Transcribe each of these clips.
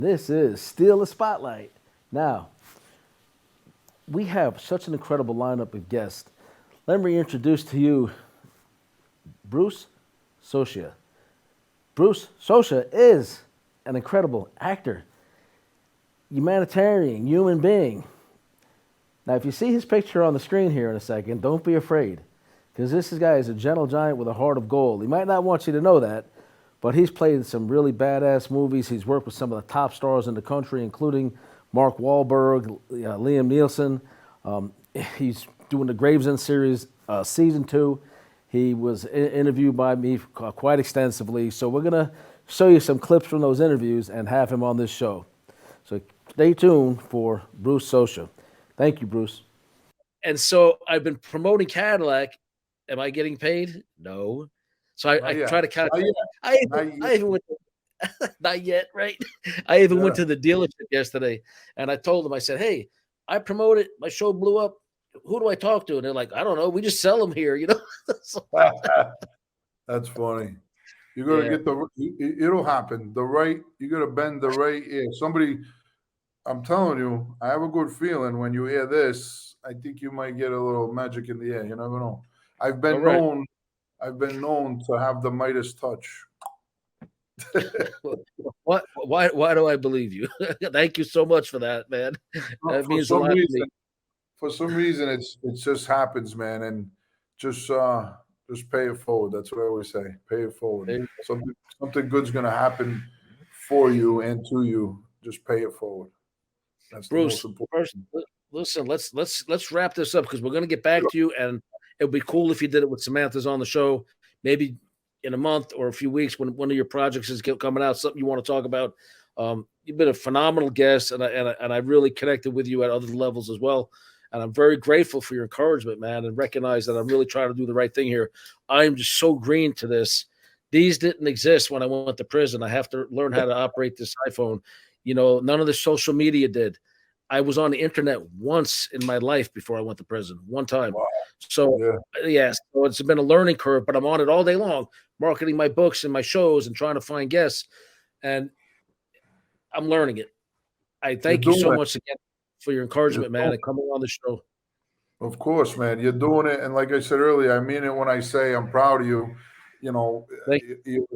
This is Steal the Spotlight. Now, we have such an incredible lineup of guests. Let me introduce to you Bruce SOSCIA. Bruce SOSCIA is an incredible actor, humanitarian, human being. Now, if you see his picture on the screen here in a second, don't be afraid, because this guy is a gentle giant with a heart of gold. He might not want you to know that, but he's played in some really badass movies. He's worked with some of the top stars in the country, including Mark Wahlberg, Liam Neeson. He's doing the Gravesend series, season 2. He was interviewed by me quite extensively. So we're going to show you some clips from those interviews and have him on this show. So stay tuned for Bruce SOSCIA. Thank you, Bruce. And so I've been promoting Cadillac. Am I getting paid? No. So I try to calculate. I even went to, not yet, right? I even went to the dealership yesterday, and I told them, I said, hey, I promoted, my show blew up. Who do I talk to? And they're like, I don't know. We just sell them here, you know? So, that's funny. You got to get it'll happen. You got to bend the right ear. Somebody, I'm telling you, I have a good feeling when you hear this, I think you might get a little magic in the air. You never know. I've been known to have the Midas touch. What? Why do I believe you? Thank you so much for that, man. That means a lot to me. For some reason, it just happens, man, and just pay it forward. That's what I always say. Pay it forward. Something good's gonna happen for you and to you. Just pay it forward. That's Bruce. First, listen, let's wrap this up because we're gonna get back to you, and it would be cool if you did it with Samantha's on the show, maybe in a month or a few weeks when one of your projects is coming out, something you want to talk about. You've been a phenomenal guest, and I really connected with you at other levels as well. And I'm very grateful for your encouragement, man, and recognize that I'm really trying to do the right thing here. I'm just so green to this. These didn't exist when I went to prison. I have to learn how to operate this iPhone. You know, none of the social media did. I was on the internet once in my life before I went to prison, one time. Wow. So, so it's been a learning curve, but I'm on it all day long, marketing my books and my shows and trying to find guests. And I'm learning it. I thank you so much again for your encouragement, man, and coming on the show. Of course, man. You're doing it. And like I said earlier, I mean it when I say I'm proud of you. You know,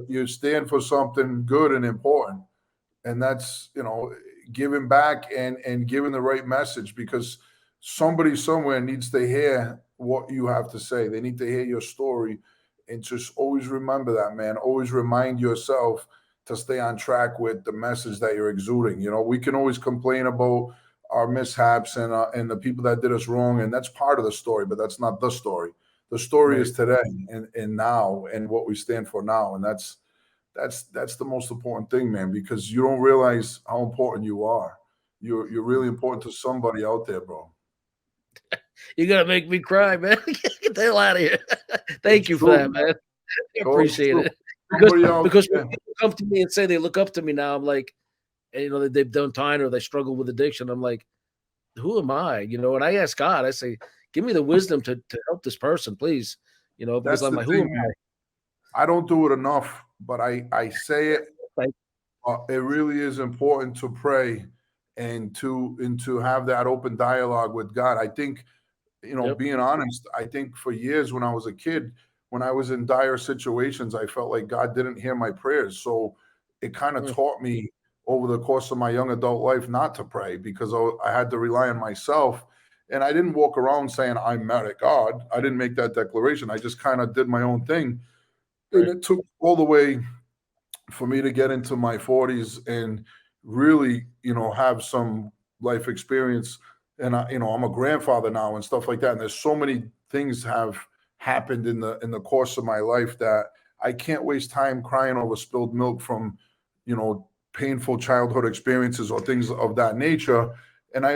you stand for something good and important. And that's, giving back and giving the right message, because somebody somewhere needs to hear what you have to say. They need to hear your story. And just always remember that, man. Always remind yourself to stay on track with the message that you're exuding. You know, we can always complain about our mishaps and the people that did us wrong, and that's part of the story, but that's not the story. The story is today and now and what we stand for now, and that's the most important thing, man, because you don't realize how important you are. You're really important to somebody out there, bro. You're gonna make me cry, man. Get the hell out of here. Thank you for that, man. I appreciate it. Because when people come to me and say they look up to me now, I'm like, they've done time or they struggle with addiction. I'm like, who am I? And I ask God, I say, give me the wisdom to help this person, please. Because I'm like, who am I? I don't do it enough, but I say it. It really is important to pray and to have that open dialogue with God. I think, being honest, I think for years when I was a kid, when I was in dire situations, I felt like God didn't hear my prayers. So it kind of taught me over the course of my young adult life not to pray, because I had to rely on myself. And I didn't walk around saying I'm mad at God. I didn't make that declaration. I just kind of did my own thing. And it took all the way for me to get into my 40s and really, have some life experience. And I'm a grandfather now and stuff like that. And there's so many things have happened in the course of my life that I can't waste time crying over spilled milk from, painful childhood experiences or things of that nature. And I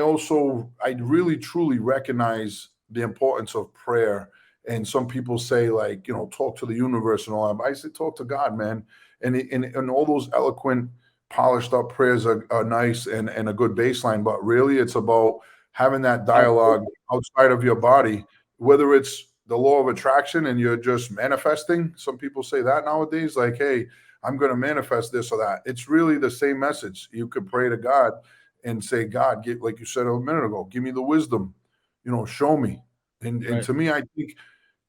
really truly recognize the importance of prayer. And some people say, like, talk to the universe and all that. I say, talk to God, man. And all those eloquent, polished up prayers are nice and a good baseline. But really, it's about having that dialogue outside of your body, whether it's the law of attraction and you're just manifesting. Some people say that nowadays, like, hey, I'm going to manifest this or that. It's really the same message. You could pray to God and say, God, get, like you said a minute ago, give me the wisdom, show me. And to me, I think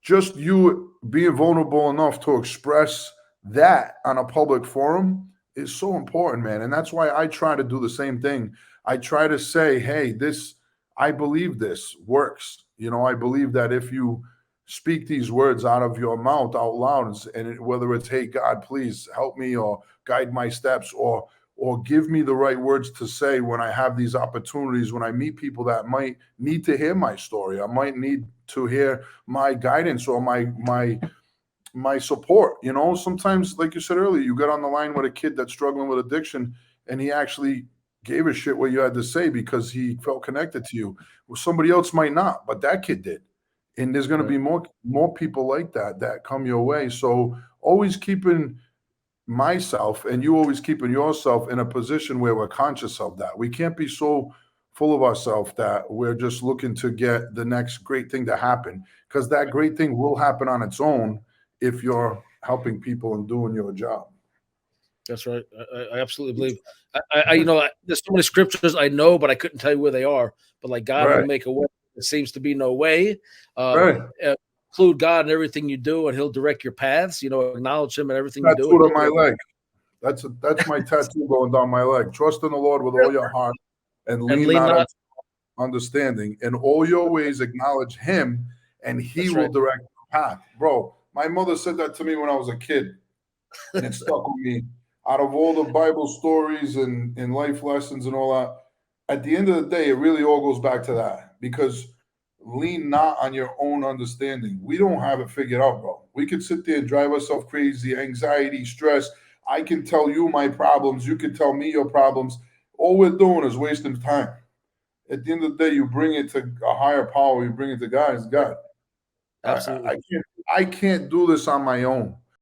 just you being vulnerable enough to express that on a public forum is so important, man. And that's why I try to do the same thing. I try to say, hey, I believe this works. I believe that if you speak these words out of your mouth out loud, and whether it's, hey, God, please help me, or guide my steps, or give me the right words to say when I have these opportunities, when I meet people that might need to hear my story. I might need to hear my guidance or my support. Sometimes, like you said earlier, you get on the line with a kid that's struggling with addiction, and he actually gave a shit what you had to say because he felt connected to you. Well, somebody else might not, but that kid did. And there's going to be more people like that come your way. So always keeping myself and you always keeping yourself in a position where we're conscious of that. We can't be so full of ourselves that we're just looking to get the next great thing to happen, because that great thing will happen on its own if you're helping people and doing your job. That's right. I absolutely believe. There's so many scriptures I know, but I couldn't tell you where they are. But like God will make a way. There seems to be no way. Include God in everything you do, and He'll direct your paths. Acknowledge Him in everything you do. Tattooed on my leg. That's my tattoo going down my leg. Trust in the Lord with all your heart, and lean not on understanding. In all your ways, acknowledge Him, and He will direct the path. Bro, my mother said that to me when I was a kid, and it stuck with me. Out of all the Bible stories and life lessons and all that, at the end of the day, it really all goes back to that, because lean not on your own understanding. We don't have it figured out, bro. We could sit there and drive ourselves crazy, anxiety, stress. I can tell you my problems. You can tell me your problems. All we're doing is wasting time. At the end of the day, you bring it to a higher power. You bring it to God. It's God. Absolutely. I can't do this on my own.